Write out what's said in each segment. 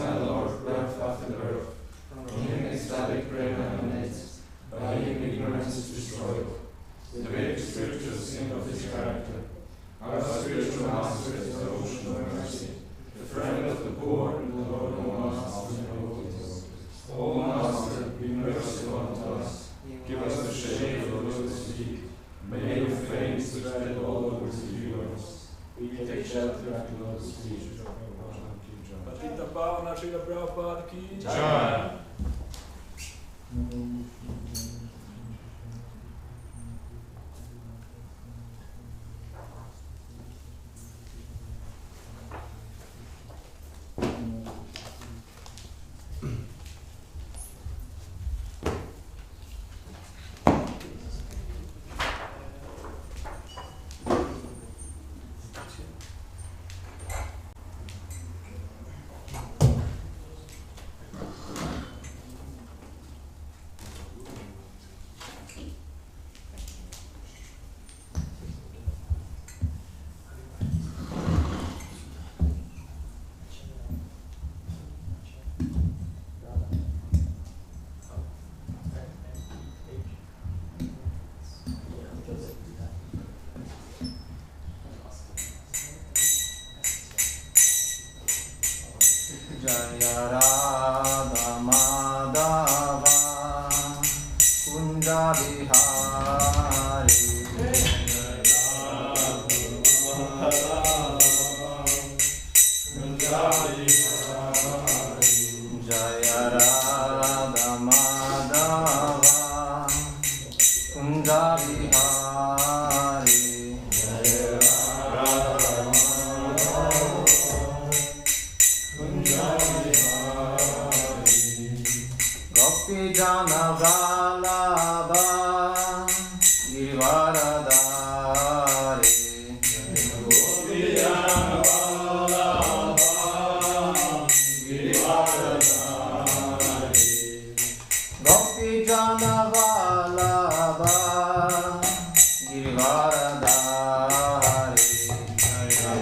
my Lord, breath after birth. From him ecstatic prayer emanates, by him ignorance is destroyed. The vague spiritual sing of his character. Our spiritual master is the ocean of mercy, the friend of the poor and the Lord of masters and devotees. O Master, be merciful unto us. Give us the shade of the lotus feet, made of fame to spread all over the universe. We take shelter at the lotus feet. Patita Pavana Srila Prabhupada ki Jai. Jaya Radha Madhava Kunja Bihari Jaya Radha Madhava Kunja Bihari Gopi Jana Vallabha Givaradari Gopi Jana Vallabha Givaradari Gopi Jana Vallabha Givaradari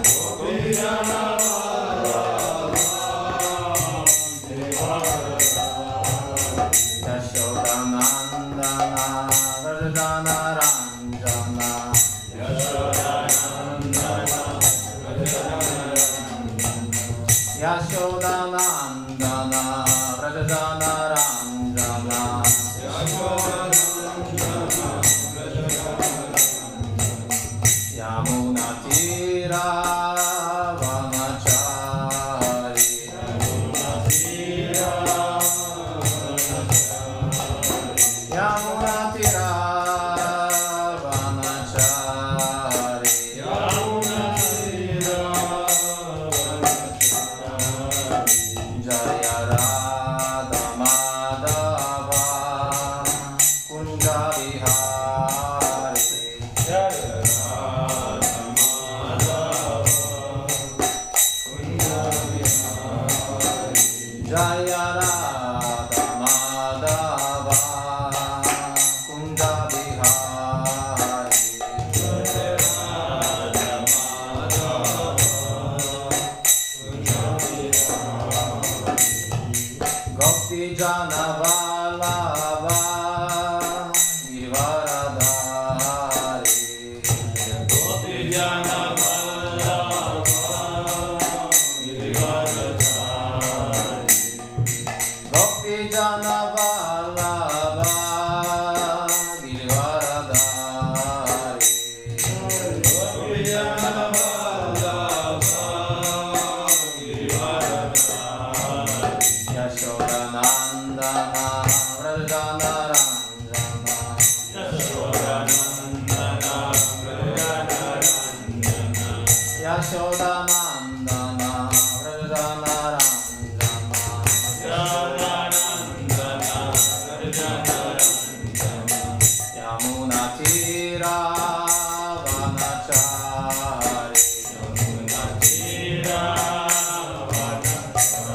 Gopi Jana Yashodanandana Rajana Ranjana Yashodanandana Rajana Ranjana Yamuna Tira Vanachari Yamuna Tira Vanachari Jaya Radha Madhava Kunja Bihari Jaya Radha Madhava Kunja Bihari Jaya Radha Madhava Kunja Bihari Jaya Radha Madhava Gopi Jana Vallabha Givaradari Gopi Jana Vallabha Givaradari Gopi Jana Vallabha Givaradari Gopi Jana Vallabha Givaradari Yashodanandana Vrajana Ranjana Yashodanandana Vrajana Ranjana Yashodanandana Vrajana Ranjana Yashodanandana Vrajana Ranjana Yamuna Tira Vanachari Yamuna Tira Vanachari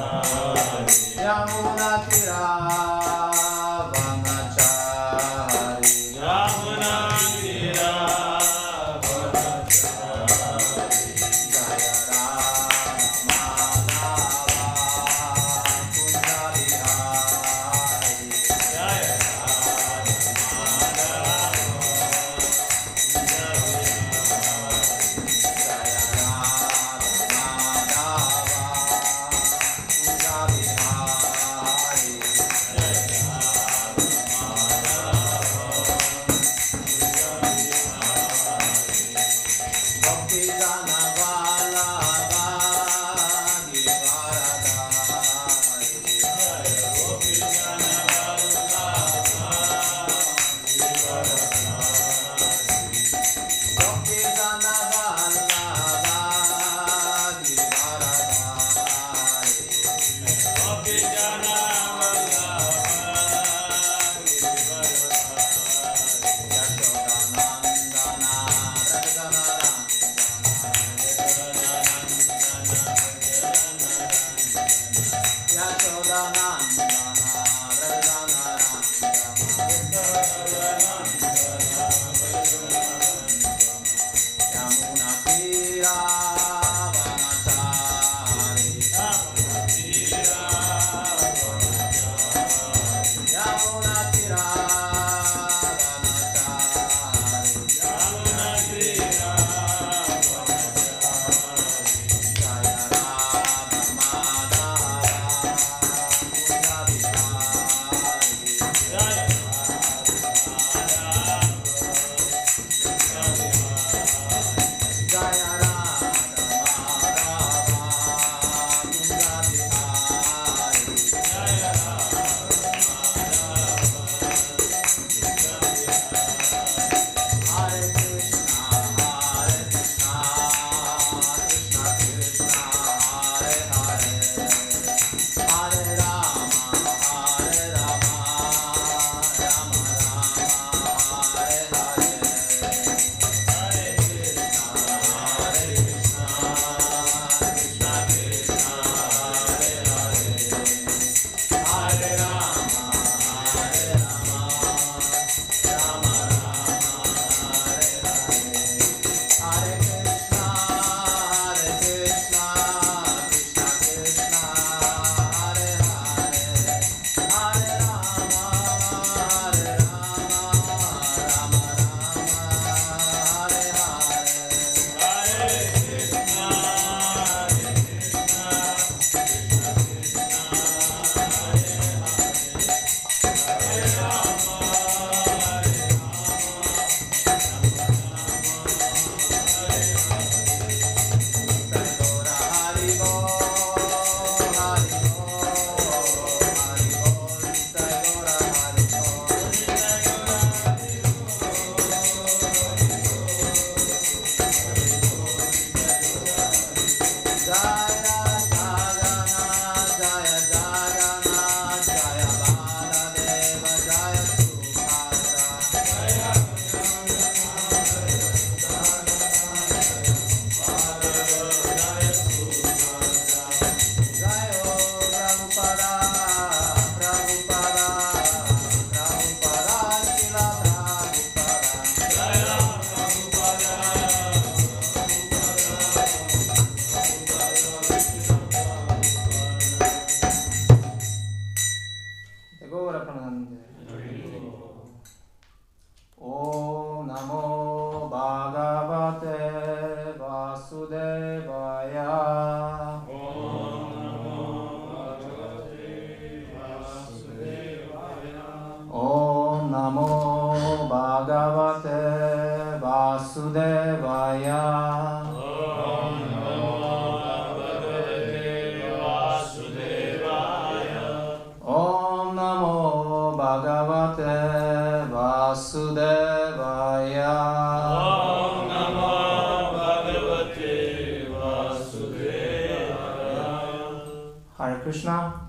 Krishna.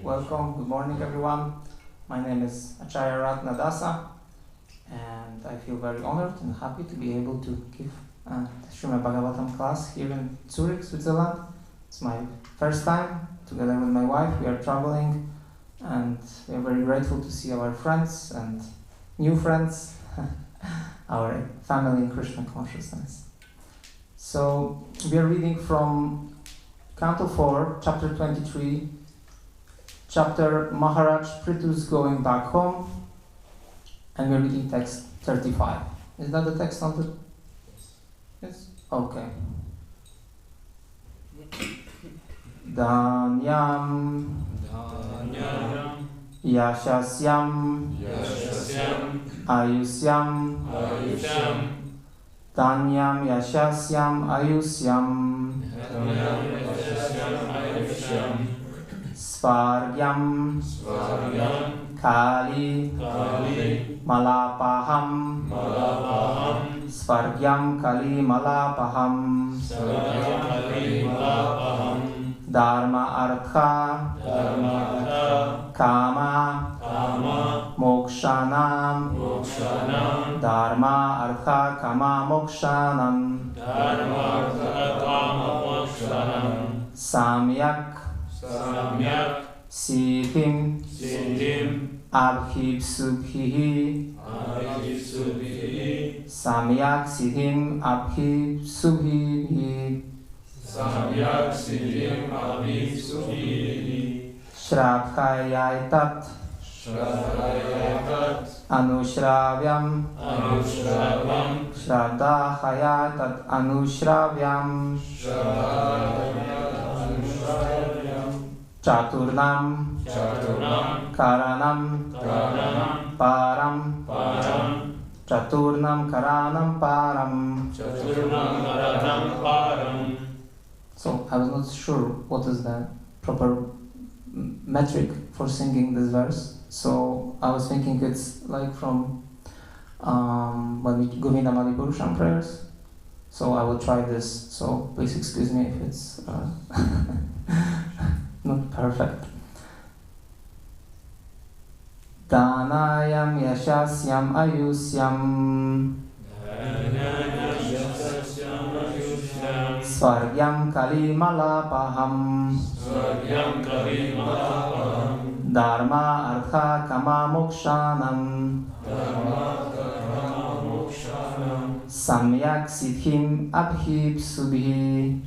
Welcome, good morning everyone. My name is Acarya Ratna Dasa, and I feel very honored and happy to be able to give the Srimad Bhagavatam class here in Zurich, Switzerland. It's my first time together with my wife. We are traveling, and we are very grateful to see our friends and new friends, our family in Krishna consciousness. So we are reading from Canto 4, Chapter 23, Chapter Maharaj Prithu's Going Back Home, and we're reading text 35. Is that the text on the... Yes? Okay. Dhanyam Yashasyam Ayusyam Dhanyam Yashasyam Ayusyam Svargyam Kali Malapaham Svargyam Kali Malapaham Dharma Artha Kama Mokshanam Dharma Artha Kama Mokshanam Samyak Siddhim Abhipsubhihi Samyak Siddhim Abhipsubhihi Shraddhayaitat Anushravyam Shraddhayaitat Anushravyam Chaturnam Karanam Param Chaturnam Karanam Param. So I was not sure what is the proper metric for singing this verse. So I was thinking it's like from when we Govinda Madhipurusham prayers. So I will try this. So please excuse me if it's not perfect. Danayam yashasyam ayusyam Svargyam kalimalapaham Dharma artha kama mokshanam Samyak siddhim abhipsubhi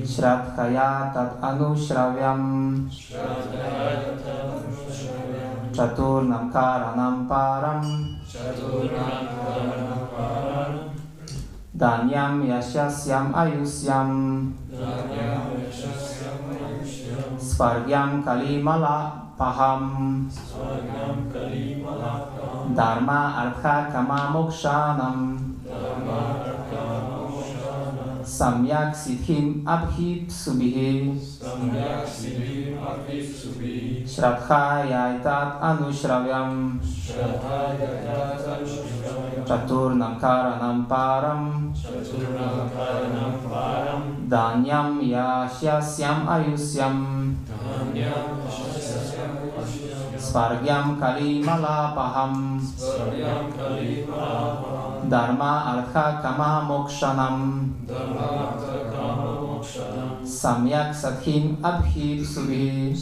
Shraddhaya tat anushravyam Chaturnam karanam param Danyam yashasyam ayusyam Svargyam kalimalapaham Dharma artha kama mokshanam Samyak siddhim abhipsubhihi Shraddhayaitat anushravyam Chaturnam karanam param Danyam yashasyam ayusyam Svargyam kalimalapaham Dharma artha kama mokshanam Samyak siddhim abhipsubhihi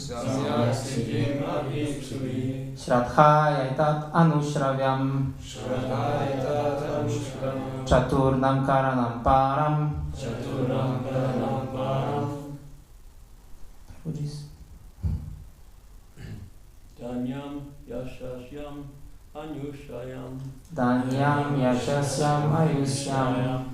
Shraddhayaitat anushravyam Chaturnam karanam param Danyam yashasyam anyushayam Danyam yashasyam ayusyam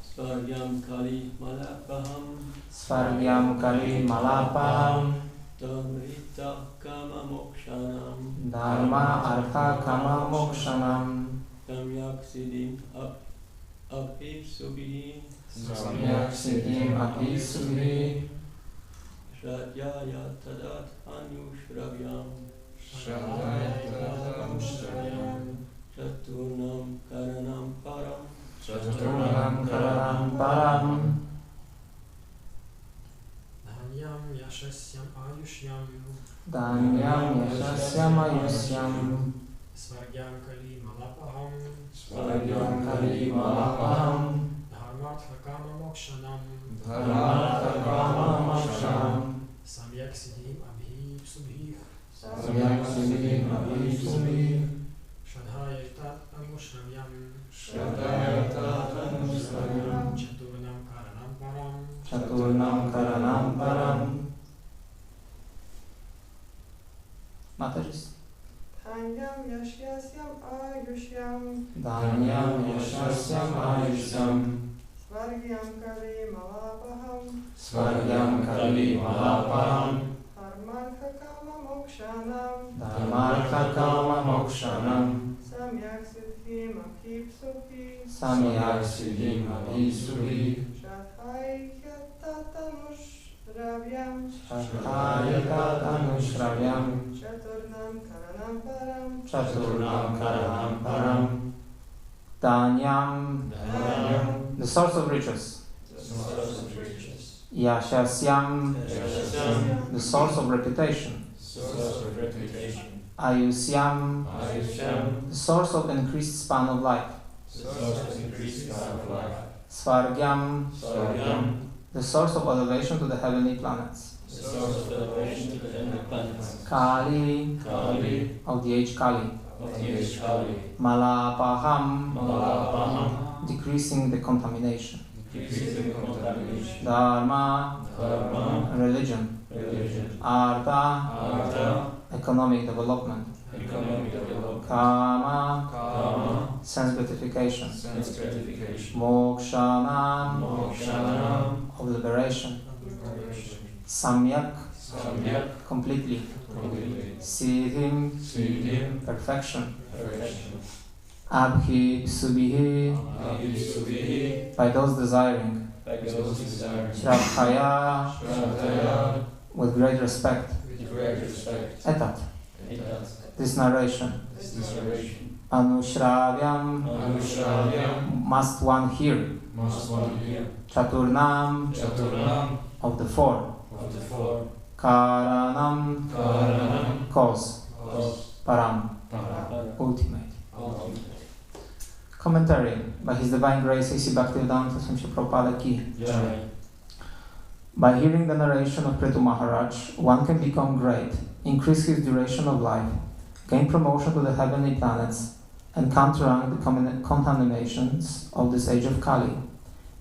Svargyam kali malapaham Svargyam kalimalapaham Dhamrita kama mokshanam Dharma artha kama mokshanam Samyak siddhim abhipsubhihi Samyak siddhim abhipsubhihi Shraddhaya tadat anushravyam Chaturnam karanam param Chaturnam karanam param Danyam yashasyam ayushyam Danyam yashasyam ayusyam Svargyam kalimalapaham Svargyam kalimalapaham Dharmartha kama mokshanam Dharmartha kama mokshanam Samyak siddhim abhipsubhih Samyak siddhim abhipsubhihi Shraddhayaitat anushravyam Shraddhayaitat anushravyam Chaturnam karanam param Chaturnam karanam param. Mataris. Danyam yashasyam ayushyam Danyam yashasyam ayusyam Svargyam kalimalapaham Svargyam kalimalapaham Dharmartha kama mokshanam Dharmartha kama mokshanam Samyak siddhim abhipsubhi Samyak siddhim abhipsubhihi Shraddhayaitat anushravyam Shraddhayaitat anushravyam Chaturnam karanam param Chaturnam karanam param. Danyam, the source of riches. Yashasyam, the source of reputation. Ayusyam, the source of increased span of life. Svargyam, the source of elevation to the heavenly planets. Kali, of the age Kali. Malapaham, decreasing the contamination. Dharma, religion. Artha, economic development. Kama, sense gratification. Mokshana, of liberation. Samyak, completely. Siddhim, perfection. Abhi subhihi, by those desiring. Shraddhaya, with great respect. Etat, this narration. Anushravyam, must one hear. Chaturnam, of the four. Karanam, cause. Param, ultimate. Commentary by His Divine Grace A.C. Bhaktivedanta Swami Prabhupada Ki. By hearing the narration of Prithu Maharaj, one can become great, increase his duration of life, gain promotion to the heavenly planets, and counteract the contaminations of this age of Kali.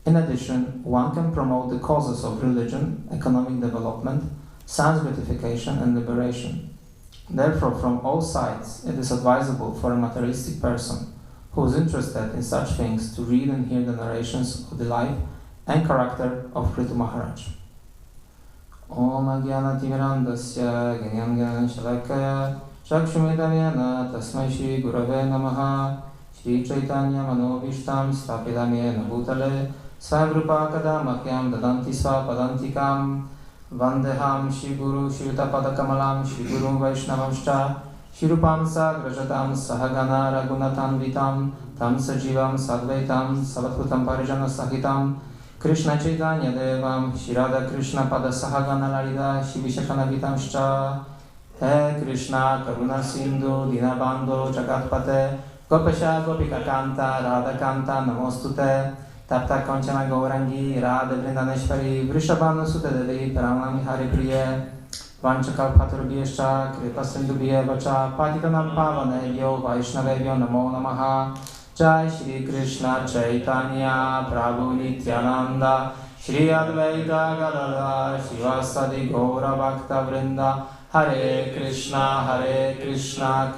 In addition, one can promote the causes of religion, economic development, sense gratification, and liberation. Therefore, from all sides, it is advisable for a materialistic person who is interested in such things to read and hear the narrations of the life and character of Prithu Maharaj. Om Agyana Timirandasya Ganyam Shalakaya Shakshumidamyana Tasmai Shri Gurave Namaha Shri Chaitanya Manovishtam Stapidamyena Bhutale Svayamrupa Kadamakyam Dadanti Svapadantikam Vandeham Shri Guru Shritapadakamalaam Shri Guru Vaishnavamscha Shirupam Sagrajatam Sahagana Raghunatan Vitam Tam Sajivam Sadvaitam Savathutam Parijana Sahitam Krishna Chaitanya Devam Shirada Krishna Pada Sahagana Lalita Shivishakana Vitamscha He Krishna Karuna Sindhu Dinabando Jagatpate Gopasha Gopika Kanta Radha Kanta Namostute Tapta Kanchana Gaurangi Radha Vrindaneshwari Vrishabhanu Sute Devi Pranami Hari Priye Vanchakalpatarubhyascha Kripa Sindhubhyevacha Patitanam Pavanebhyo Vaishnavebhyo Namo Namaha Jai Shri Krishna Chaitanya Prabhu Nityananda Shri Advaita Gadadhar Shivasadi Gaura Bhakta Vrinda Hare Krishna Krishna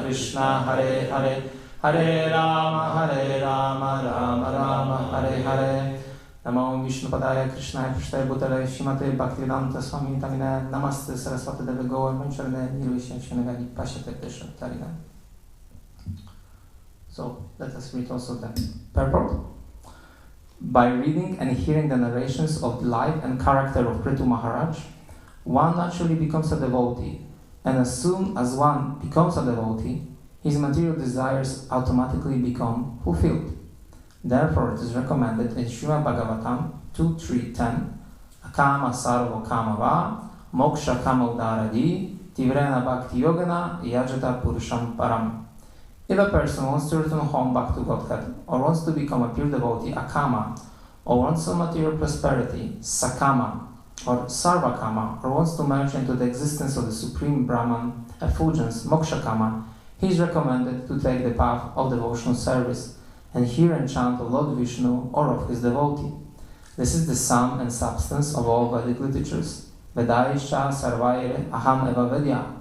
Krishna Hare Hare Hare Rama Rama Rama Hare Hare Namo Vishnupadaya Krishna Prishtai Bhutale Shimate Bhaktivedanta Swami Tamine Namaste Saraswati Deve Gaur Mancharne Nirvishenshyanagani Pashyate Deshatarina. So let us read also the purport. By reading and hearing the narrations of the life and character of Prithu Maharaj, one naturally becomes a devotee, and as soon as one becomes a devotee, his material desires automatically become fulfilled. Therefore, it is recommended in Srimad Bhagavatam 2.3.10 Akama sarva kama va moksha kama udaradi tivrena bhakti yogana yajata purusham param. If a person wants to return home back to Godhead, or wants to become a pure devotee, akama, or wants some material prosperity, sakama, or sarvakama, or wants to merge into the existence of the Supreme Brahman, effulgence, mokshakama, he is recommended to take the path of devotional service and hear and chant of Lord Vishnu or of his devotee. This is the sum and substance of all Vedic literatures. Vedaisha sarvaire aham eva vedya.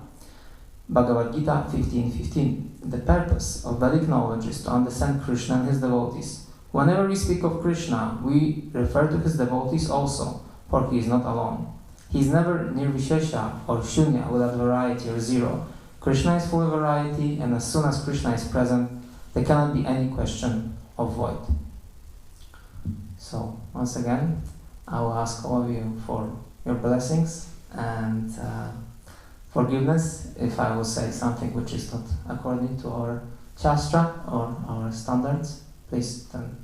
Bhagavad Gita 15:15. The purpose of Vedic knowledge is to understand Krishna and his devotees. Whenever we speak of Krishna, we refer to his devotees also, for he is not alone. He is never nirvishesha or shunya without variety or zero. Krishna is full of variety, and as soon as Krishna is present, there cannot be any question of void. So, once again, I will ask all of you for your blessings and forgiveness if I will say something which is not according to our Shastra or our standards. Please then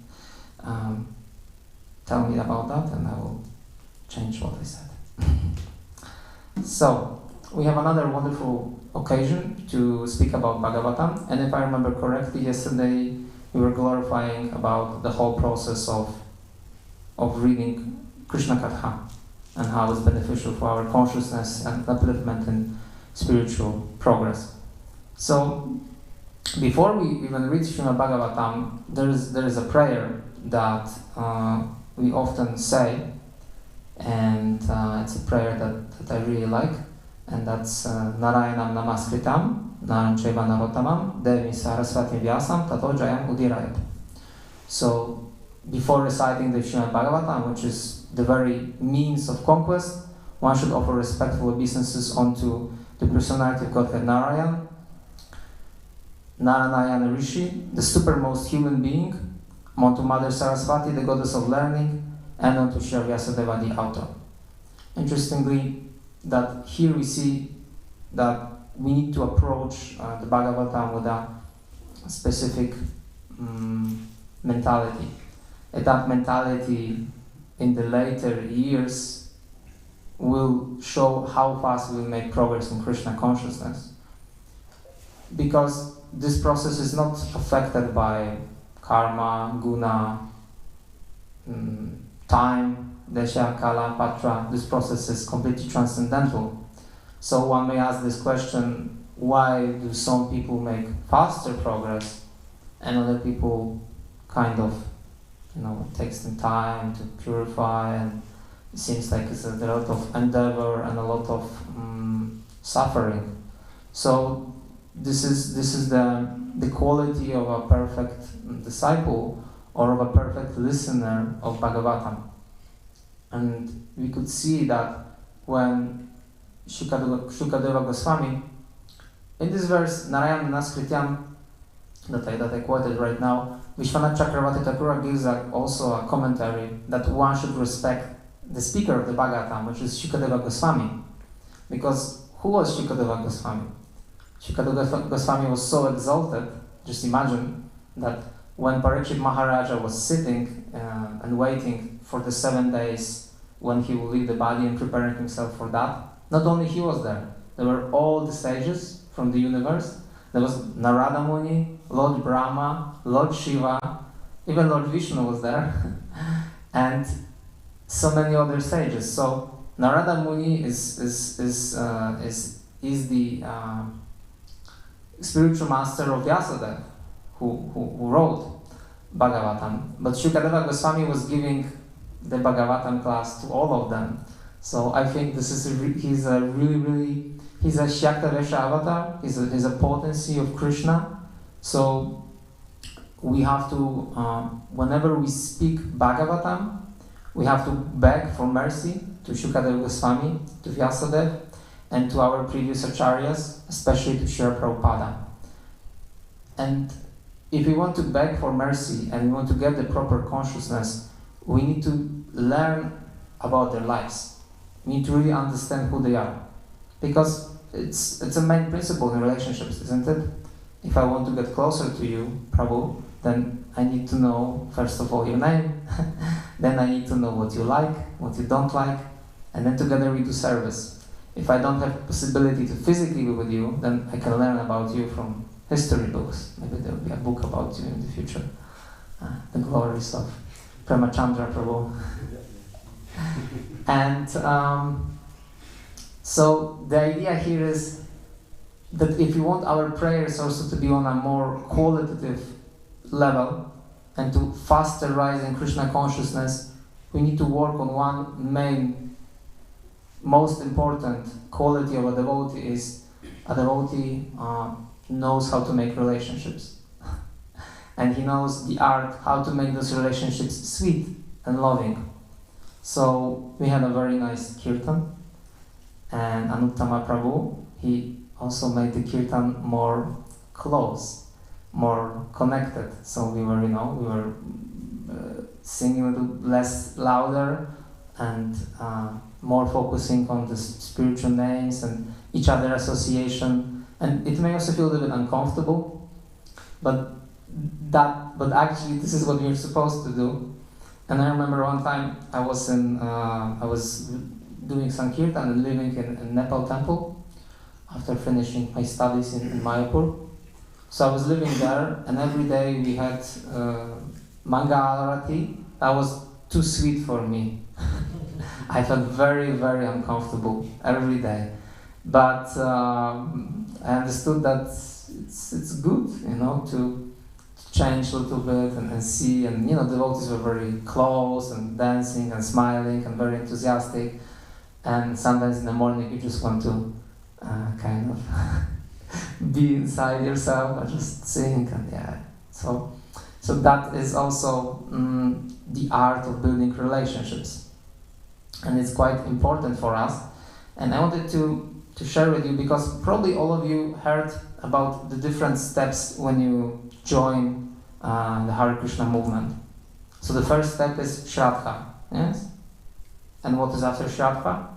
tell me about that, and I will change what I said. So, we have another wonderful occasion to speak about Bhagavatam, and if I remember correctly, yesterday we were glorifying about the whole process of reading Krishna Katha and how it's beneficial for our consciousness and upliftment in spiritual progress. So, before we even read Srimad Bhagavatam, there is a prayer that we often say, and it's a prayer that I really like, and that's Narayanam Namaskritam, Naram Chaiva Narotamam, Devi Saraswati Vyasam, Tato Jayam Udirayat. So, before reciting the Srimad Bhagavatam, which is the very means of conquest, one should offer respectful obeisances unto the personality of Godhead Narayan, Narayana Rishi, the supermost human being, unto Mother Saraswati, the goddess of learning, and unto Shri Vyasadeva, the author. Interestingly, that here we see that we need to approach the Bhagavatam with a specific mentality. And that mentality in the later years will show how fast we will make progress in Krishna consciousness. Because this process is not affected by karma, guna, time, desha, kala, patra. This process is completely transcendental. So one may ask this question, why do some people make faster progress and other people kind of, it takes them time to purify, and it seems like it's a lot of endeavor and a lot of suffering. So this is the quality of a perfect disciple or of a perfect listener of Bhagavatam. And we could see that when Shukadeva Goswami, in this verse, Narayana Naskrityam, that I quoted right now, Vishwanath Chakravarti Thakura gives also a commentary that one should respect the speaker of the Bhagavatam, which is Shukadeva Goswami. Because who was Shukadeva Goswami? Shukadeva Goswami was so exalted, just imagine that when Parikshit Maharaja was sitting and waiting for the 7 days when he will leave the body and preparing himself for that, not only he was there were all the sages from the universe. There was Narada Muni, Lord Brahma, Lord Shiva, even Lord Vishnu was there, and so many other sages. So Narada Muni is the spiritual master of Vyasadeva, who wrote Bhagavatam. But Shukadeva Goswami was giving the Bhagavatam class to all of them. So I think he's a Shaktavesha avatar, he's a potency of Krishna. So we have to, whenever we speak Bhagavatam, we have to beg for mercy to Shukadeva Goswami, to Vyasadeva, and to our previous acharyas, especially to Srila Prabhupada. And if we want to beg for mercy and we want to get the proper consciousness, we need to learn about their lives. We need to really understand who they are. Because it's a main principle in relationships, isn't it? If I want to get closer to you, Prabhu, then I need to know, first of all, your name. Then I need to know what you like, what you don't like, and then together we do service. If I don't have possibility to physically be with you, then I can learn about you from history books. Maybe there will be a book about you in the future. The glories of Premachandra Prabhu. And so the idea here is that if we want our prayers also to be on a more qualitative level and to faster rise in Krishna consciousness, we need to work on one main, most important quality of a devotee is a devotee knows how to make relationships. And he knows the art how to make those relationships sweet and loving. So we had a very nice kirtan, and Anuttama Prabhu, he also made the kirtan more close, more connected. So we were singing a little less louder and more focusing on the spiritual names and each other association. And it may also feel a little bit uncomfortable, but actually this is what we're supposed to do. And I remember one time I was doing Sankirtan and living in Nepal temple after finishing my studies in Mayapur. So I was living there, and every day we had manga arati. That was too sweet for me. I felt very, very uncomfortable every day. But I understood that it's good, to change a little bit and see. And devotees were very close and dancing and smiling and very enthusiastic. And sometimes in the morning you just want to kind of be inside yourself and just sing, and so that is also the art of building relationships, and it's quite important for us. And I wanted to share with you, because probably all of you heard about the different steps when you join the Hare Krishna movement. So the first step is Shraddha, yes? And what is after Shraddha?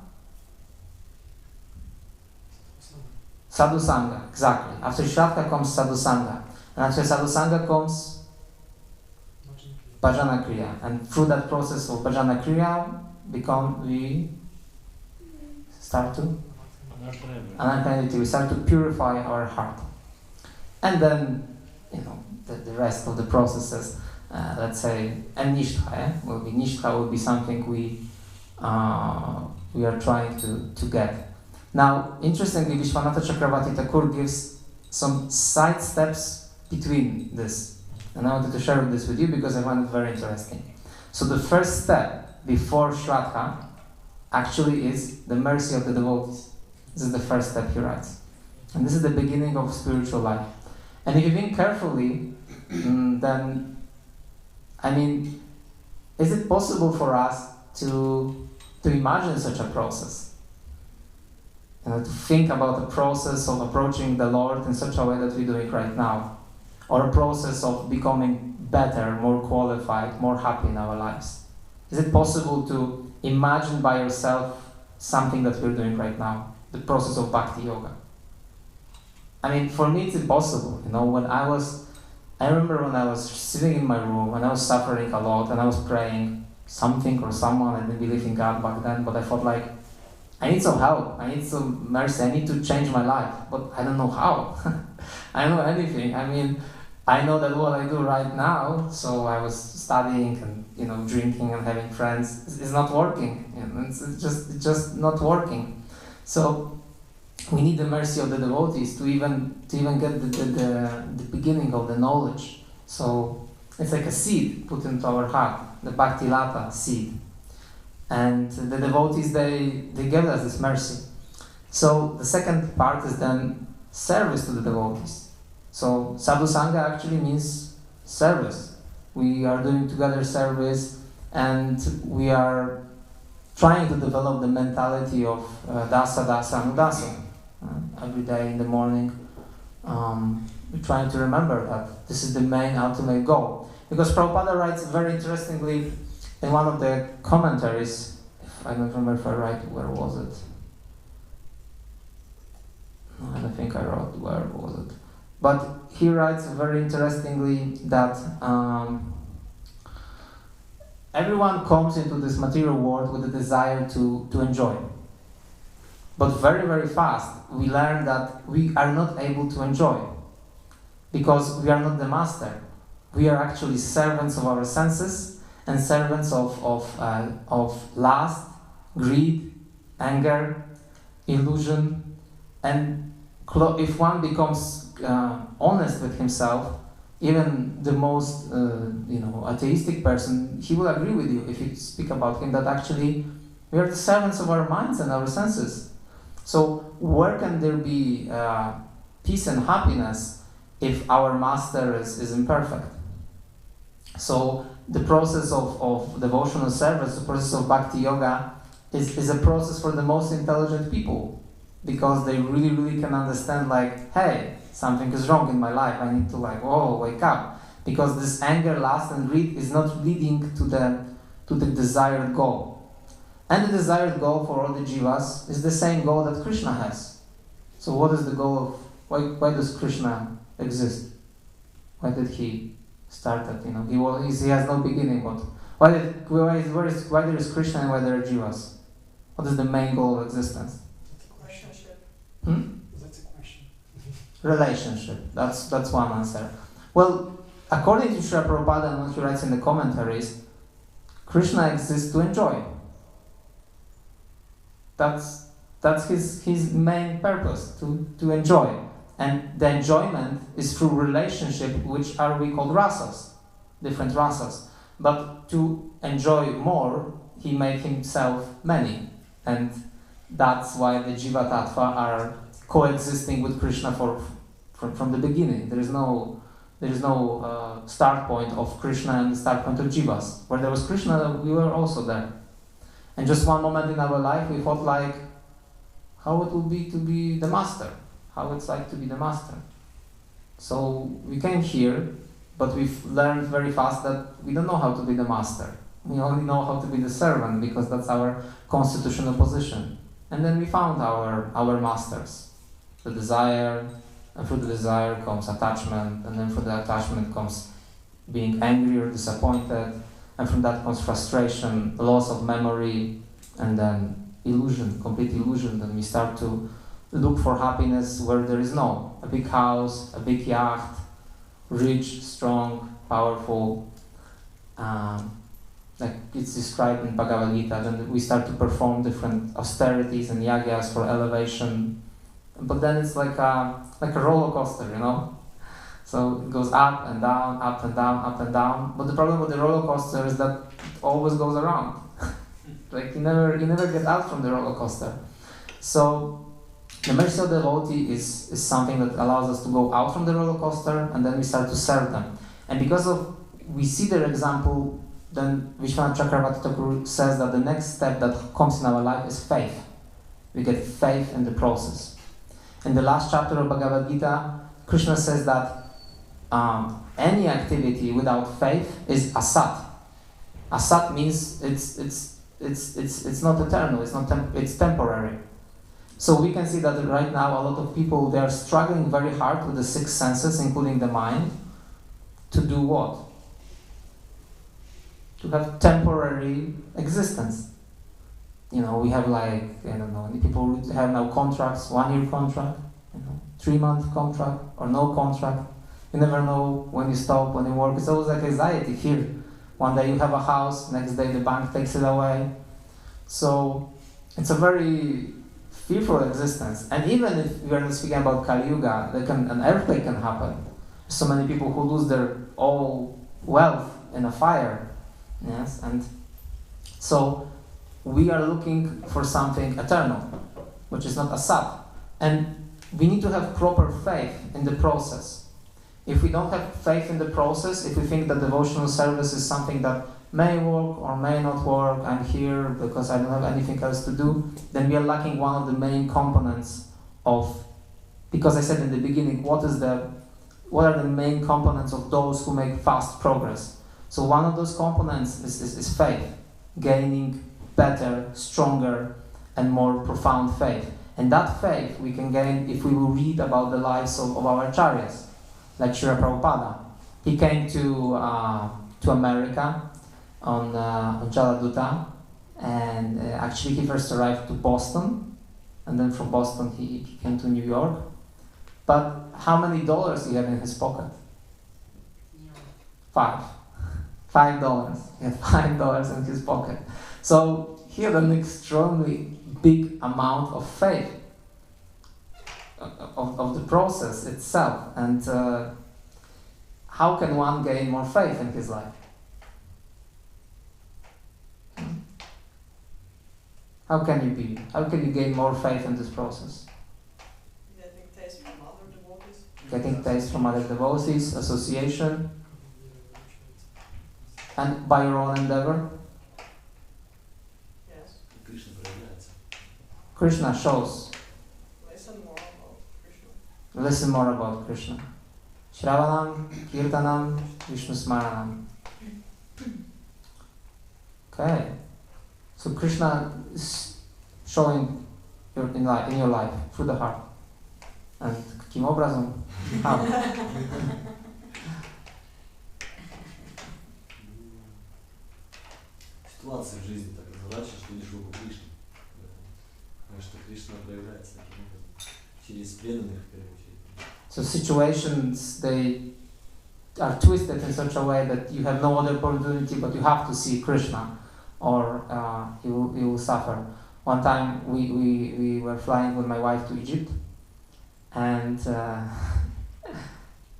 Sadhu Sangha, exactly. After Shraddha comes Sadhu Sangha. And after Sadhu Sangha comes Bhajana Kriya. And through that process of Bhajana Kriya, we start to Anartha-nidhi. We start to purify our heart. And then, the rest of the processes, let's say, and Nishtha, Nishtha will be something we are trying to get. Now, interestingly, Vishwanatha Chakravarti Thakur gives some side steps between this. And I wanted to share this with you because I find it very interesting. So the first step before Shraddha actually is the mercy of the devotees. This is the first step he writes. And this is the beginning of spiritual life. And if you think carefully, then, is it possible for us to imagine such a process? To think about the process of approaching the Lord in such a way that we're doing right now, or a process of becoming better, more qualified, more happy in our lives. Is it possible to imagine by yourself something that we're doing right now, the process of Bhakti Yoga? For me it's impossible. I remember when I was sitting in my room, when I was suffering a lot, and I was praying something or someone. I didn't believe in God back then, but I felt like I need some help, I need some mercy, I need to change my life, but I don't know how. I don't know anything. I know that what I do right now, so I was studying and drinking and having friends, is not working. It's just not working. So we need the mercy of the devotees to even get the beginning of the knowledge. So it's like a seed put into our heart, the Bhakti Lata seed. And the devotees, they give us this mercy. So the second part is then service to the devotees. So Sadhu Sangha actually means service. We are doing together service, and we are trying to develop the mentality of Dasa, Dasa, Anudasa. Every day in the morning, we're trying to remember that this is the main ultimate goal. Because Prabhupada writes very interestingly in one of the commentaries, I don't remember if I write, where was it? No, I don't think I wrote where was it. But he writes very interestingly that everyone comes into this material world with a desire to enjoy. But very, very fast we learn that we are not able to enjoy because we are not the master. We are actually servants of our senses and servants of lust, greed, anger, illusion. And if one becomes honest with himself, even the most atheistic person, he will agree with you if you speak about him that actually we are the servants of our minds and our senses. So where can there be peace and happiness if our master is imperfect? So the process of devotional service, the process of Bhakti Yoga is a process for the most intelligent people, because they really, really can understand hey, something is wrong in my life, I need to wake up. Because this anger, lust and greed is not leading to the desired goal. And the desired goal for all the jivas is the same goal that Krishna has. So what is the goal of, why does Krishna exist? Why did he start that? He has no beginning, but Why there is Krishna and why there are jivas? What is the main goal of existence? Relationship. That's a question. Relationship. That's one answer. Well, according to Srila Prabhupada and what he writes in the commentaries, Krishna exists to enjoy. That's his main purpose, to enjoy. And the enjoyment is through relationship, which we call rasas, different rasas. But to enjoy more, he made himself many. And that's why the Jiva Tattva are coexisting with Krishna from the beginning. There is no start point of Krishna and start point of Jivas. Where there was Krishna, we were also there. And just one moment in our life, we thought like, how it would be to be the master, how it's like to be the master. So we came here, but we've learned very fast that we don't know how to be the master. We only know how to be the servant because that's our constitutional position. And then we found our masters. The desire, and through the desire comes attachment, and then through the attachment comes being angry or disappointed, and from that comes frustration, loss of memory, and then illusion, complete illusion. Then we start to look for happiness where there is no. A big house, a big yacht, rich, strong, powerful, like it's described in Bhagavad Gita. Then we start to perform different austerities and yagyas for elevation. But then it's like a roller coaster, you know? So it goes up and down, up and down, up and down. But the problem with the roller coaster is that it always goes around. Like you never get out from the roller coaster. So the mercy of the devotee is something that allows us to go out from the roller coaster, and then we start to serve them. And because we see their example, then Vishwanath Chakravarti Thakur says that the next step that comes in our life is faith. We get faith in the process. In the last chapter of Bhagavad Gita, Krishna says that any activity without faith is asat. Asat means it's not eternal. It's temporary. So we can see that right now a lot of people, they are struggling very hard with the six senses, including the mind, to do what? To have temporary existence. You know, we have like, I don't know, people have now contracts, 1 year contract, 3-month contract, or no contract. You never know when you stop, when you work. It's always like anxiety here. One day you have a house, next day the bank takes it away. So it's a very fearful existence. And even if we are not speaking about Kali Yuga, an earthquake can happen. So many people who lose their all wealth in a fire. Yes, and so we are looking for something eternal, which is not asat. And we need to have proper faith in the process. If we don't have faith in the process, if we think that devotional service is something that may work or may not work, I'm here because I don't have anything else to do, then we are lacking one of the main components of, because I said in the beginning, what are the main components of those who make fast progress? So one of those components is faith, gaining better, stronger, and more profound faith. And that faith we can gain if we will read about the lives of our acharyas, like Srila Prabhupada. He came to America on Jaladuta, and actually he first arrived to Boston, and then from Boston he came to New York. But how many dollars he had in his pocket? $5. He had $5 in his pocket. So he had an extremely big amount of faith of the process itself. And how can one gain more faith in his life? How can you gain more faith in this process? Getting taste from other devotees. Getting taste from other devotees, association, and by your own endeavor. Yes. Krishna shows. Listen more about Krishna. Shravanam, Kirtanam, Vishnu Smaranam. Okay. So Krishna is showing in your life through the heart. And kim obrazom? How? ситуация в жизни так разворачиваешь, видишь руку Кришны. Что Кришна проявляется таким образом. Через преданных в первую очередь. So situations, they are twisted in such a way that you have no other opportunity but you have to see Krishna or you will suffer. One time we were flying with my wife to Egypt and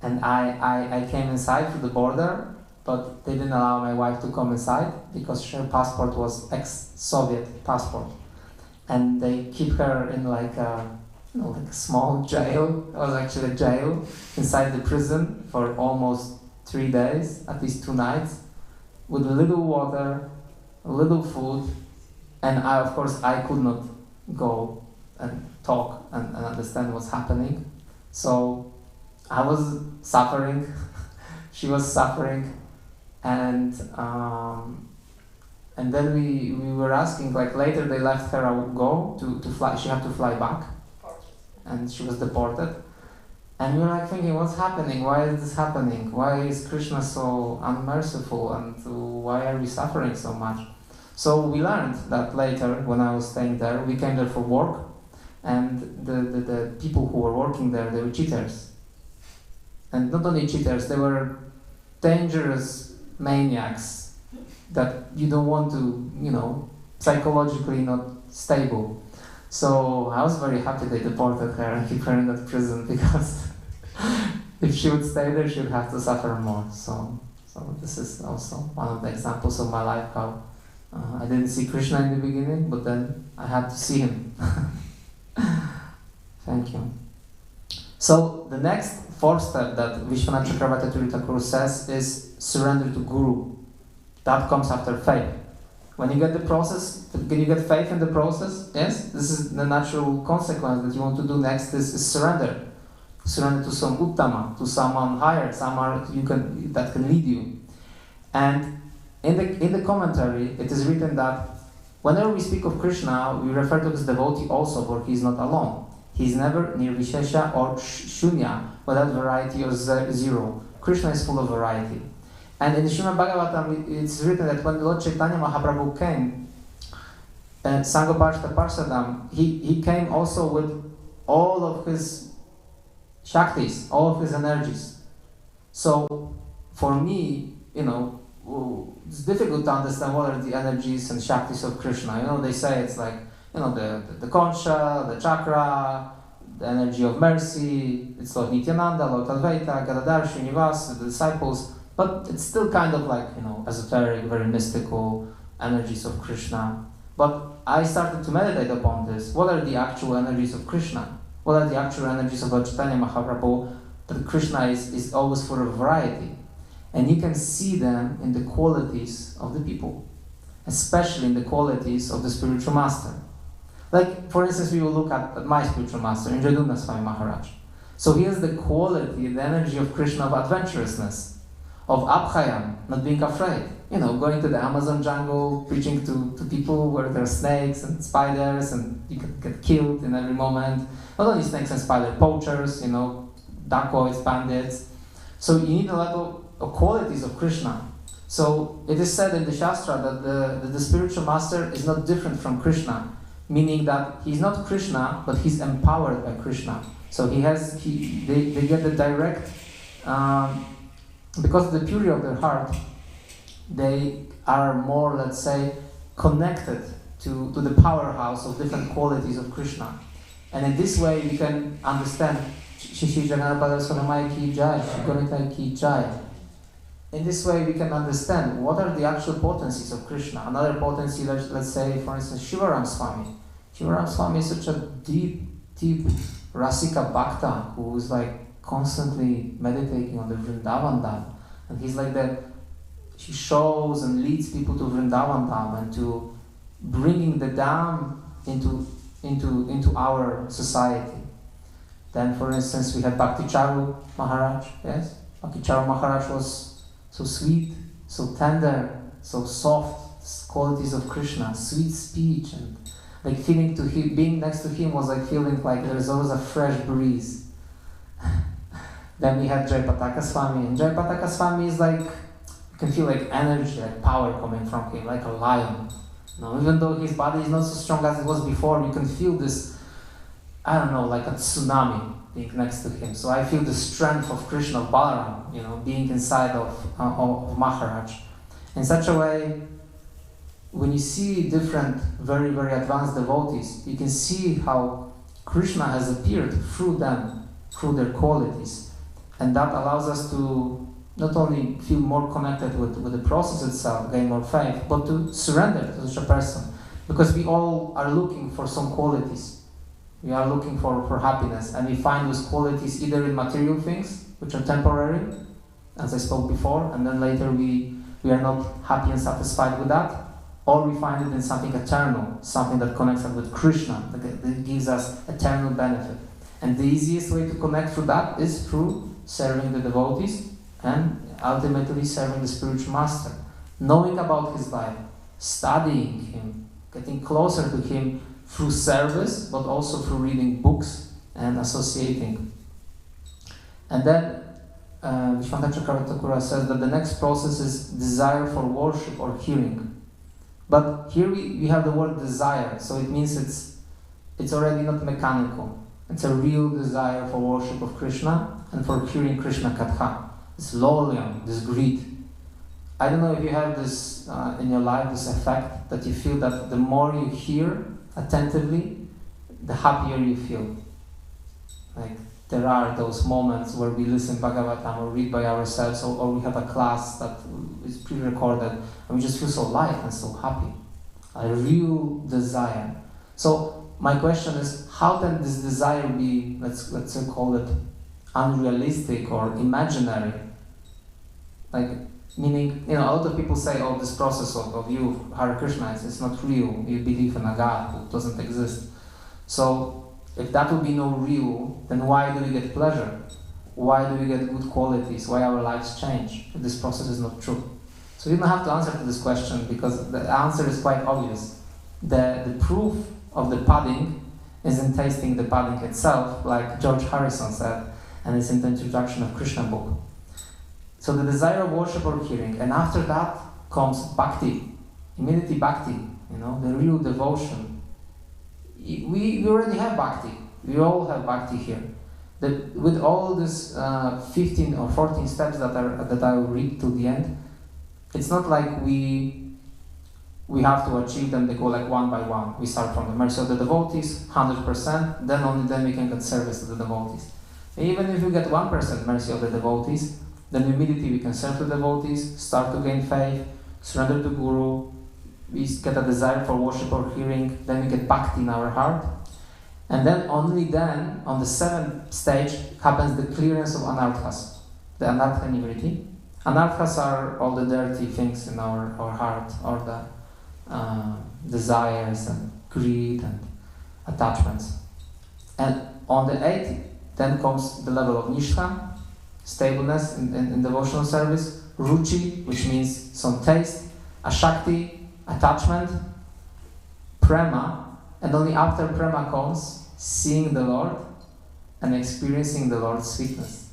I came inside to the border, but they didn't allow my wife to come inside because her passport was ex-Soviet passport. And they keep her in like a small jail. It was actually a jail inside the prison for almost 3 days, at least 2 nights, with a little water, a little food, and of course I could not go and talk and understand what's happening. So I was suffering, she was suffering, and then we were asking, like later they left her go to fly, she had to fly back, and she was deported. And we were like thinking, what's happening? Why is this happening? Why is Krishna so unmerciful, and why are we suffering so much? So we learned that later, when I was staying there, we came there for work, and the people who were working there, they were cheaters. And not only cheaters, they were dangerous maniacs that you don't want to, psychologically not stable. So I was very happy they deported her and keep her in that prison, because if she would stay there, she would have to suffer more. So this is also one of the examples of my life, how I didn't see Krishna in the beginning, but then I had to see him. Thank you. So the next 4th step that Vishwanath Chakravarti Thakur says is surrender to Guru. That comes after faith. When you get the process, can you get faith in the process? Yes? This is the natural consequence that you want to do next is surrender. Surrender to some uttama, to someone higher, someone that can lead you. And in the commentary, it is written that whenever we speak of Krishna, we refer to his devotee also, for he is not alone. He is never nirvishesha or shunya, without variety or zero. Krishna is full of variety. And in the Srimad Bhagavatam, it's written that when Lord Chaitanya Mahaprabhu came, Sangha Parshadam, he came also with all of his shaktis, all of his energies. So for me, it's difficult to understand what are the energies and shaktis of Krishna. They say it's like, the concha, the chakra, the energy of mercy, it's Lord Nityananda, Lord Advaita, Gadadhar, Srinivas, the disciples, but it's still kind of like, esoteric, very mystical energies of Krishna. But I started to meditate upon this. What are the actual energies of Krishna? What are the actual energies of Lord Chaitanya Mahaprabhu? That Krishna is always full of variety. And you can see them in the qualities of the people, especially in the qualities of the spiritual master. Like, for instance, we will look at my spiritual master, Indradyumna Swami Maharaj. So he has the quality, the energy of Krishna, of adventurousness, of abhayam, not being afraid. Going to the Amazon jungle, preaching to people where there are snakes and spiders, and you can get killed in every moment. Not only snakes and spider poachers, dacoits, bandits. So you need a lot of qualities of Krishna. So it is said in the Shastra that the spiritual master is not different from Krishna, meaning that he's not Krishna, but he's empowered by Krishna. So they get the direct, because of the purity of their heart, they are more, let's say, connected to the powerhouse of different qualities of Krishna. And in this way we can understand in this way we can understand what are the actual potencies of Krishna. Another potency, let's say, for instance, Shivaram Swami. Shivaram Swami is such a deep Rasika Bhakta who is like constantly meditating on the Vrindavan Dham. And he's like that, he shows and leads people to Vrindavan Dham and to bringing the Dham into our society. Then, for instance, we had Bhakti Charu Maharaj. Yes, Bhakti Charu Maharaj was so sweet, so tender, so soft, qualities of Krishna, sweet speech, and like feeling to him, being next to him was like feeling like there's always a fresh breeze. Then we had Jayapataka Swami, and Jayapataka Swami is like You can feel like energy, like power coming from him, like a lion. Even though his body is not so strong as it was before, you can feel this, I don't know, like a tsunami being next to him. So I feel the strength of Krishna, of Balaram, being inside of Maharaj. In such a way, when you see different, very, very advanced devotees, you can see how Krishna has appeared through them, through their qualities. And that allows us to not only feel more connected with the process itself, gain more faith, but to surrender to such a person. Because we all are looking for some qualities. We are looking for happiness, and we find those qualities either in material things, which are temporary, as I spoke before, and then later we are not happy and satisfied with that, or we find it in something eternal, something that connects us with Krishna, that gives us eternal benefit. And the easiest way to connect through that is through serving the devotees and ultimately serving the spiritual master, knowing about his life, studying him, getting closer to him through service, but also through reading books and associating. And then Vishwanath Chakravarti says that the next process is desire for worship or hearing. But here we have the word desire, so it means it's already not mechanical. It's a real desire for worship of Krishna and for hearing Krishna Katha. This lowliam, this greed. I don't know if you have this in your life, this effect that you feel that the more you hear attentively, the happier you feel. Like there are those moments where we listen Bhagavatam or read by ourselves, or we have a class that is pre-recorded, and we just feel so light and so happy. A real desire. So my question is, how can this desire be, let's call it unrealistic or imaginary? Like, meaning, a lot of people say, oh, this process of you, Hare Krishna, it's not real. You believe in a God who doesn't exist. So, if that would be no real, then why do we get pleasure? Why do we get good qualities? Why our lives change if this process is not true? So you don't have to answer to this question because the answer is quite obvious. The proof of the pudding is in tasting the pudding itself, like George Harrison said, and it's in the introduction of Krishna book. So the desire of worship or hearing, and after that comes bhakti, immediately bhakti, the real devotion. We already have bhakti. We all have bhakti here. With all these 15 or 14 steps that I will read to the end, it's not like we have to achieve them. They go like one by one. We start from the mercy of the devotees, 100%. Then only then we can get service to the devotees. Even if we get 1% mercy of the devotees, then immediately we can serve the devotees, start to gain faith, surrender to Guru. We get a desire for worship or hearing, then we get bhakti in our heart. And then, only then, on the 7th stage, happens the clearance of anarthas, the anartha nivritti. Anarthas are all the dirty things in our heart, or the desires and greed and attachments. And on the 8th, then comes the level of nishtha, stableness in devotional service, ruchi, which means some taste, ashakti, attachment, prema, and only after prema comes seeing the Lord and experiencing the Lord's sweetness.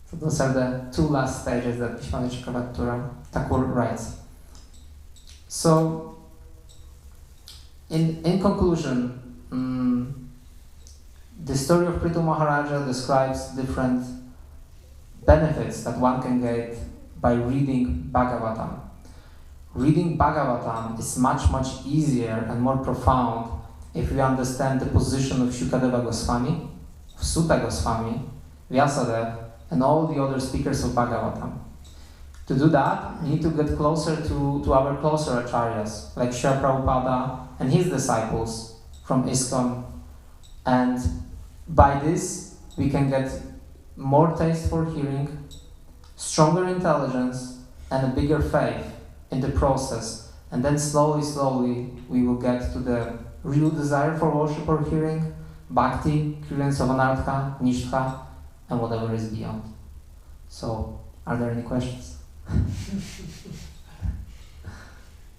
So those are the two last stages that Vishwanath Chakravarti Thakur writes. So, in conclusion, the story of Prithu Maharaja describes different benefits that one can get by reading Bhagavatam. Reading Bhagavatam is much, much easier and more profound if we understand the position of Shukadeva Goswami, Sutta Goswami, Vyasadeva, and all the other speakers of Bhagavatam. To do that, we need to get closer to our closer acharyas, like Srila Prabhupada and his disciples from ISKCON. And by this, we can get more taste for hearing, stronger intelligence, and a bigger faith in the process, and then slowly we will get to the real desire for worship or hearing, bhakti, clearance of anartha, nishtha, and whatever is beyond. So, are there any questions?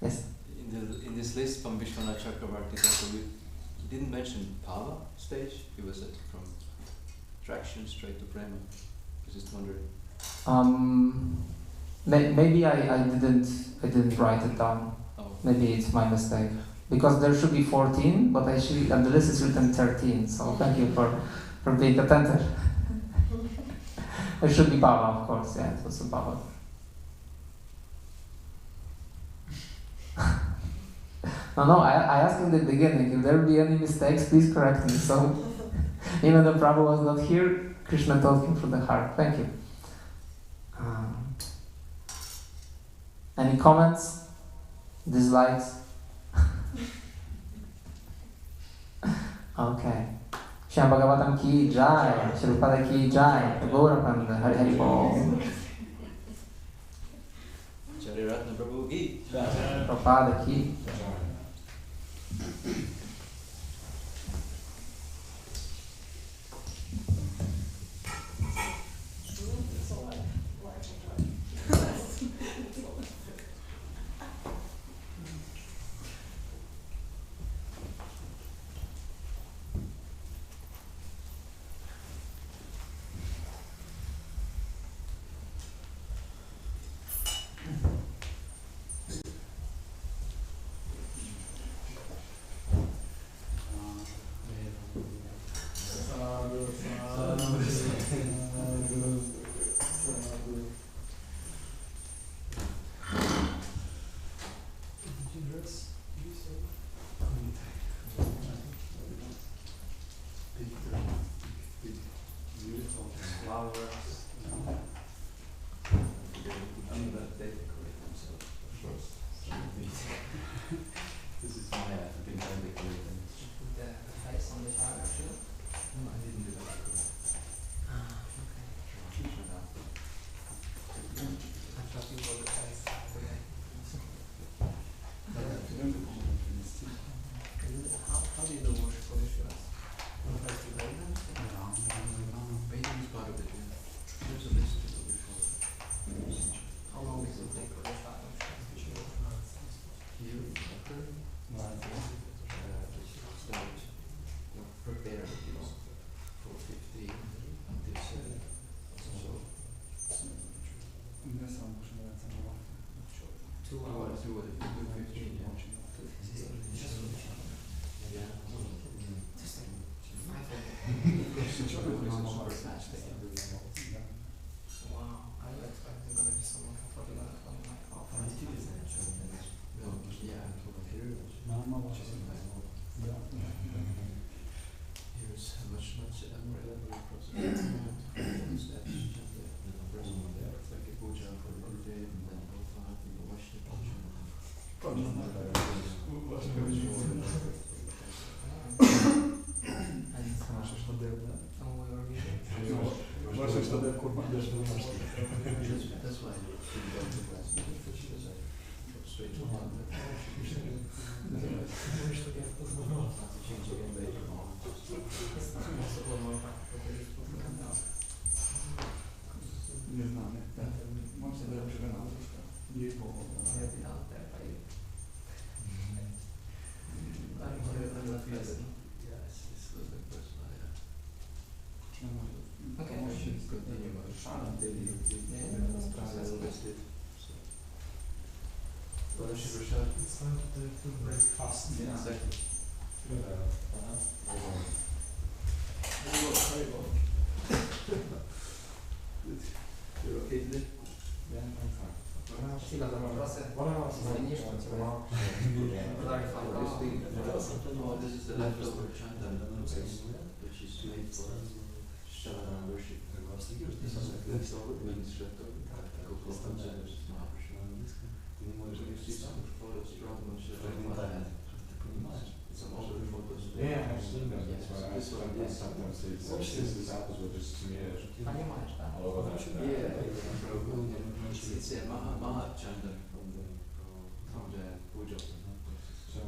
Yes? In this list from Vishwanath Chakravarti, we didn't mention Bhava stage. It was from attraction straight to prema. I was just wondering. Maybe I didn't write it down. Oh. Maybe it's my mistake. Because there should be 14, but actually on the list is written 13. So thank you for being attentive. It should be Baba, of course. Yeah, it was a Baba. No, I asked in the beginning, if there will be any mistakes, please correct me. So, even though Prabhu was not here, Krishna told him from the heart. Thank you. Any comments? Dislikes? Okay. Shyam Bhagavatam ki jai, Shripada ki jai, Gaurapanda, Hari Hari Bol. Acarya Ratna Prabhu ki. Prabhupada ki. This is the leftover chanta which is made for Shavana worship. This is leftover means leftover. Photos from Shavana. Some older photos. Yeah, I've seen them. Yes. That's why This one, yes. sometimes they these disciples were just smeared all over that. It's a Maha chanta from the puja. So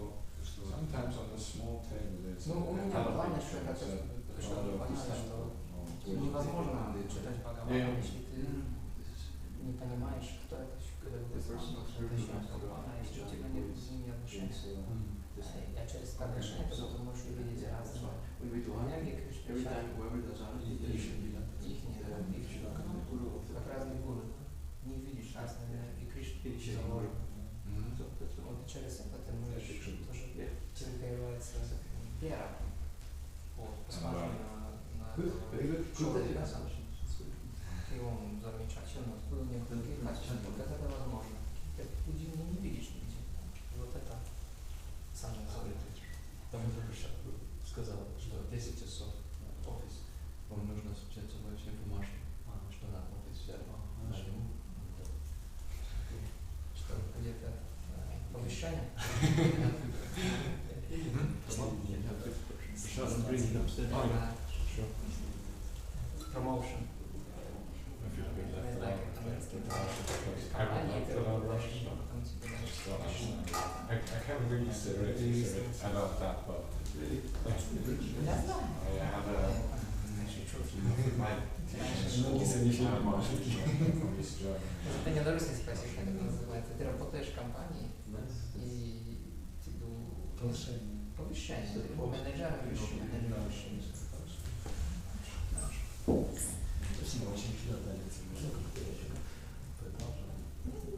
sometimes on the small table there's Ну, у меня в плане, что это что-то понятно, что невозможно читать Бхагавана, если ты не понимаешь, кто это, когда ты сам, кто это еще Бхагавана, если у тебя нет с ними отношений. А через это отношение тогда ты можешь увидеть разные энергии Кришны, их как разные гуру. Не видишь разные заложено. Мгм. Вот через это ты можешь тоже тренироваться вера. Вот, посмотри на Good. человека, его замечательно, откуда нет других качеств, вот это возможно. Люди не видишь нигде. Вот это самое главное. Там сказал, что 10 часов офис, вам нужно взять с собой всю бумажку, что на офис взял. Что где-то повышение. Промоушен. I can't really say it. I love that, but I had Это не на русский спросишь, как это называется. Ты работаешь в компании и тебе повышение. Менеджер высший, менеджер высший.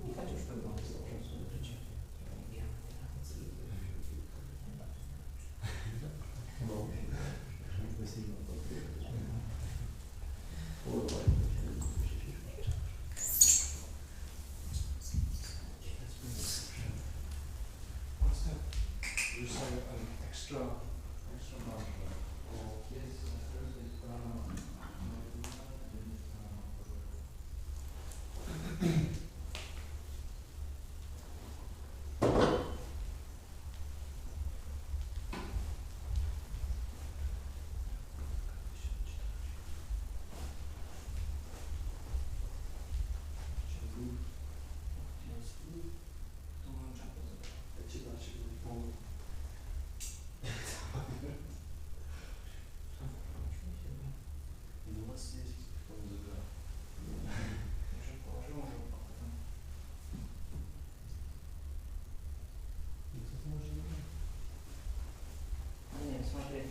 Не хочу, чтобы он слушал. You say an extra month. Нет, смотри.